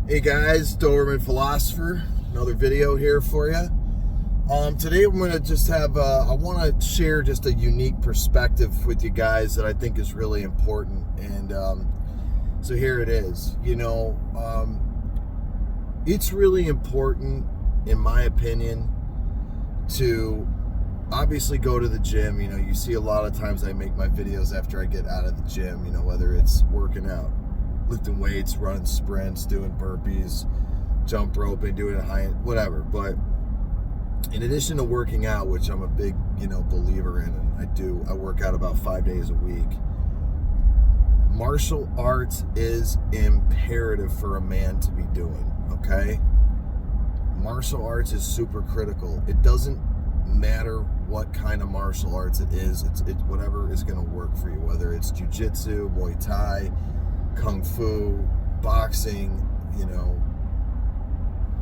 Hey guys, Doberman Philosopher, another video here for you. Today I'm going to just have, I want to share just a unique perspective with you guys that I think is really important. And so here it is. It's really important, in my opinion, to obviously go to the gym. You see a lot of times I make my videos after I get out of the gym, whether it's working out, lifting weights, running sprints, doing burpees, jump roping, doing high, whatever. But in addition to working out, which I'm a big, believer in, and I work out about 5 days a week. Martial arts is imperative for a man to be doing, okay? Martial arts is super critical. It doesn't matter what kind of martial arts it is. It's whatever is going to work for you, whether it's jiu-jitsu, Muay Thai, Kung Fu, boxing,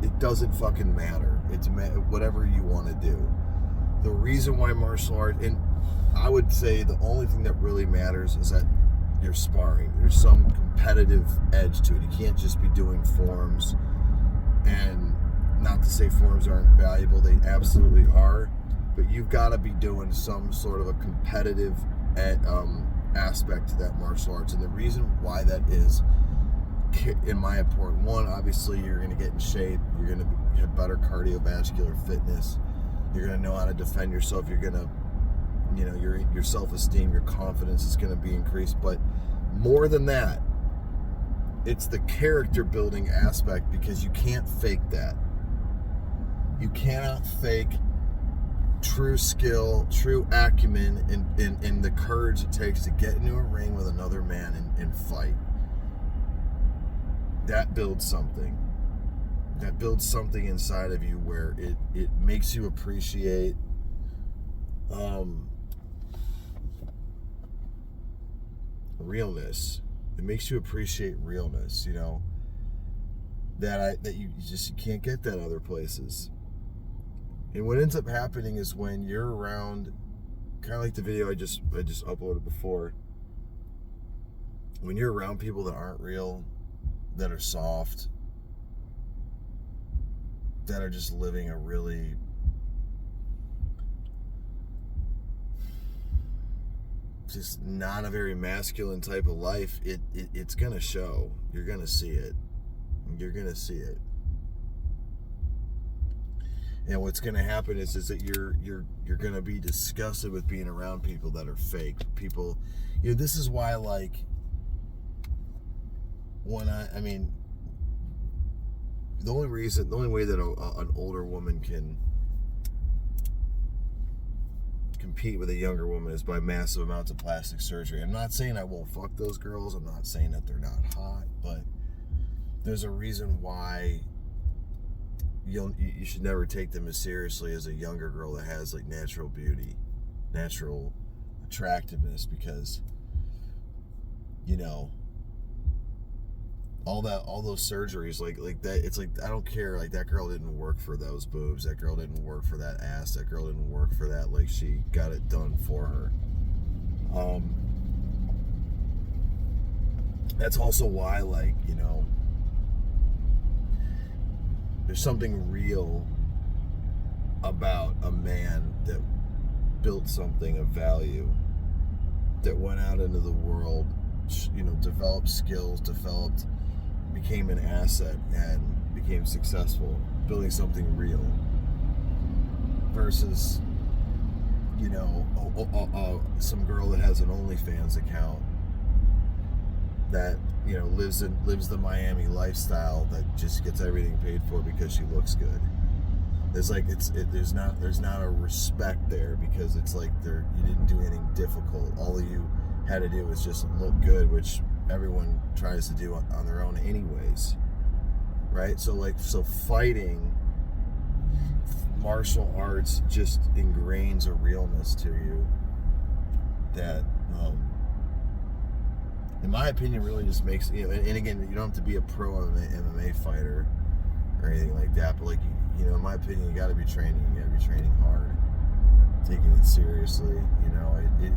it doesn't fucking matter. It's whatever you want to do. The reason why martial art, and I would say the only thing that really matters is that you're sparring. There's some competitive edge to it. You can't just be doing forms, and not to say forms aren't valuable, they absolutely are, but you've got to be doing some sort of a competitive aspect to that martial arts. And the reason why that is, in my opinion, one, obviously you're going to get in shape, you're going to have better cardiovascular fitness, you're going to know how to defend yourself, you're going to, your self-esteem, your confidence is going to be increased. But more than that, it's the character building aspect, because you can't fake that. You cannot fake true skill, true acumen, and the courage it takes to get into a ring with another man and fight. That builds something. That builds something inside of you where it makes you appreciate realness. It makes you appreciate realness, that you can't get that other places. And what ends up happening is when you're around, kind of like the video I just uploaded before, when you're around people that aren't real, that are soft, that are just living a really just not a very masculine type of life, it's gonna show. You're gonna see it. You're gonna see it. And what's going to happen is that you're going to be disgusted with being around people that are fake. People, this is why, the only way that an older woman can compete with a younger woman is by massive amounts of plastic surgery. I'm not saying I won't fuck those girls. I'm not saying that they're not hot, but there's a reason why you should never take them as seriously as a younger girl that has natural beauty, natural attractiveness, because all those surgeries like that, it's like, I don't care, that girl didn't work for those boobs, that girl didn't work for that ass, that girl didn't work for that, she got it done for her. That's also why there's something real about a man that built something of value, that went out into the world, developed skills, became an asset, and became successful, building something real, versus, some girl that has an OnlyFans account that lives the Miami lifestyle, that just gets everything paid for because she looks good. There's not a respect there, because it's you didn't do anything difficult. All you had to do was just look good, which everyone tries to do on their own anyways, right? So fighting, martial arts just ingrains a realness to you that in my opinion really just makes, and again, you don't have to be a pro MMA fighter or anything like that, but in my opinion, you got to be training hard, taking it seriously.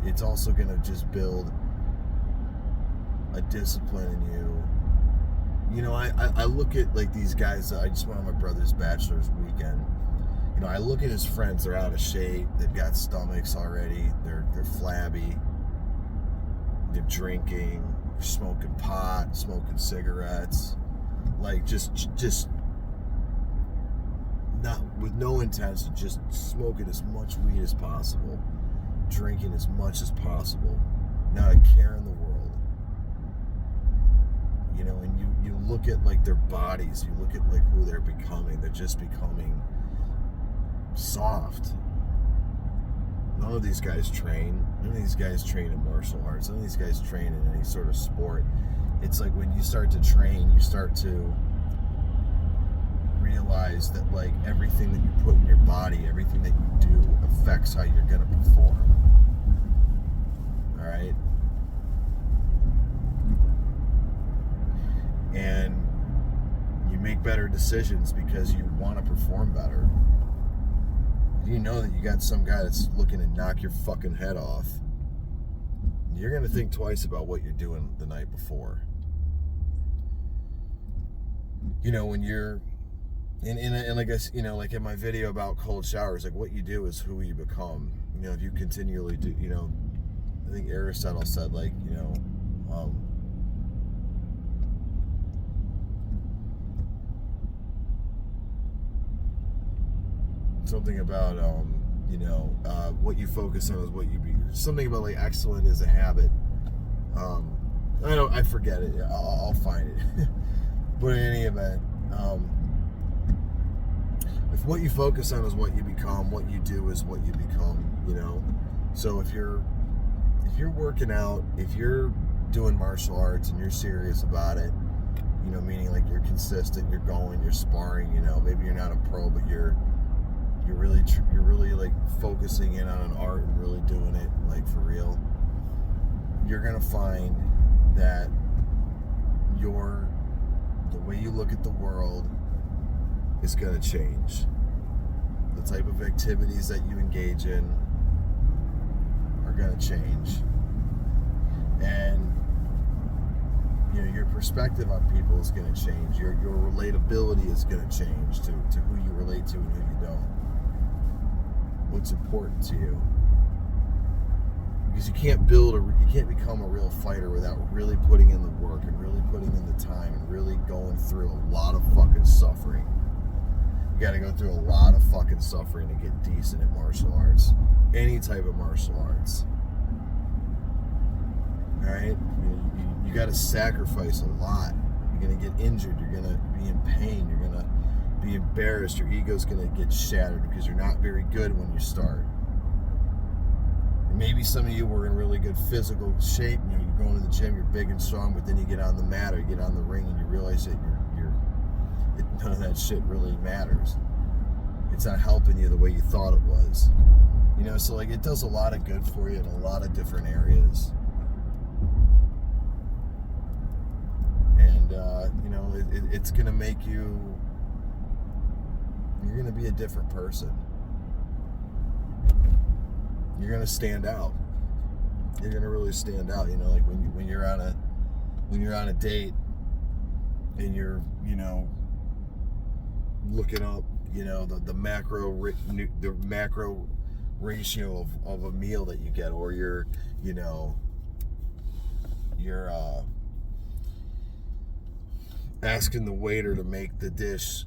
It's also going to just build a discipline in you You know, I look at like these guys. I just went on my brother's bachelor's weekend. You know, I look at his friends. They're out of shape. They've got stomachs already. They're flabby. They're drinking, smoking pot, smoking cigarettes. Like just not with no intention. Just smoking as much weed as possible, drinking as much as possible. Not a care in the world. You know, and you look at like their bodies, you look at like who they're becoming. They're just becoming soft. None of these guys train. None of these guys train in martial arts. None of these guys train in any sort of sport. It's like when you start to train, you start to realize that like everything that you put in your body, everything that you do affects how you're gonna perform. All right? And you make better decisions because you want to perform better. You know that you got some guy that's looking to knock your fucking head off. You're going to think twice about what you're doing the night before. You know, when you're and like I, you know, like in my video about cold showers, like what you do is who you become. You know, if you continually do, you know, I think Aristotle said like, you know, something about you know, what you focus on is what you be. Something about like excellent is a habit. I forget it. I'll find it. But in any event, if what you focus on is what you become, what you do is what you become. You know, so if you're working out, if you're doing martial arts and you're serious about it, you know, meaning like you're consistent, you're going, you're sparring. You know, maybe you're not a pro, but you're really like focusing in on an art and really doing it like for real. You're gonna find that the way you look at the world is gonna change. The type of activities that you engage in are gonna change, and you know, your perspective on people is gonna change. Your relatability is gonna change to who you relate to and who you don't. What's important to you, because you can't become a real fighter without really putting in the work and really putting in the time and really going through a lot of fucking suffering. You got to go through a lot of fucking suffering to get decent at martial arts, any type of martial arts. All right, you got to sacrifice a lot. You're gonna get injured. You're gonna be in pain. You're gonna be embarrassed. Your ego's gonna get shattered because you're not very good when you start. Maybe some of you were in really good physical shape. You know, you're going to the gym, you're big and strong, but then you get on the mat or you get on the ring and you realize that none of that shit really matters. It's not helping you the way you thought it was. You know, so like it does a lot of good for you in a lot of different areas. And you know, it's gonna make you. You're going to be a different person. You're going to stand out. You're going to really stand out. You know, like when you're on a date and you're, you know, looking up, you know, the macro ratio of a meal that you get, or you're, you know, you're asking the waiter to make the dish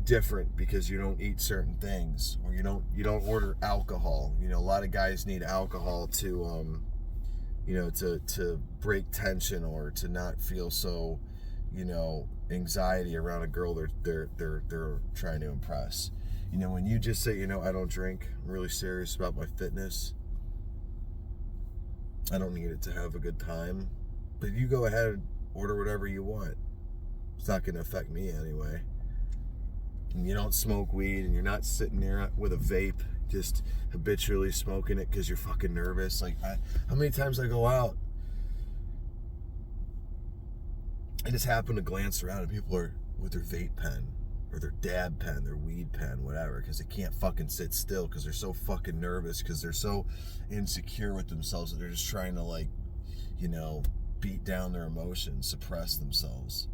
different because you don't eat certain things, or you don't order alcohol. You know, a lot of guys need alcohol to you know, to break tension or to not feel so, you know, anxiety around a girl they're trying to impress. You know, when you just say, you know, I don't drink, I'm really serious about my fitness, I don't need it to have a good time, but you go ahead and order whatever you want. It's not going to affect me anyway. And you don't smoke weed, and you're not sitting there with a vape just habitually smoking it because you're fucking nervous. Like, how many times I go out, I just happen to glance around and people are with their vape pen or their dab pen, their weed pen, whatever, because they can't fucking sit still because they're so fucking nervous, because they're so insecure with themselves that they're just trying to, like, you know, beat down their emotions, suppress themselves.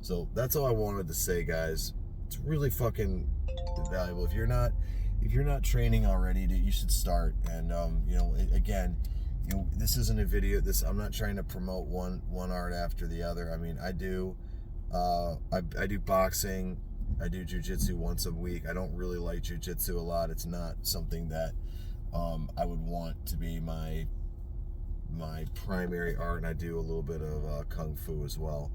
So that's all I wanted to say, guys. It's really fucking valuable. If you're not training already, you should start. And you know, again, you know, this isn't a video. I'm not trying to promote one art after the other. I mean, I do boxing, I do jiu-jitsu once a week. I don't really like jiu-jitsu a lot. It's not something that I would want to be my primary art, and I do a little bit of kung fu as well.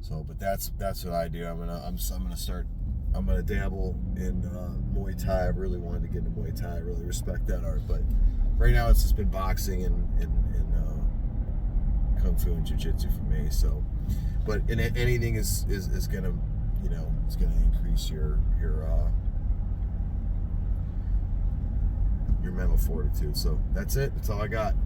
So, but that's what I do. I'm gonna dabble in Muay Thai. I really wanted to get into Muay Thai. I really respect that art, but right now it's just been boxing and kung fu and jiu-jitsu for me. So, but anything is gonna, you know, it's gonna increase your mental fortitude. So that's it. That's all I got.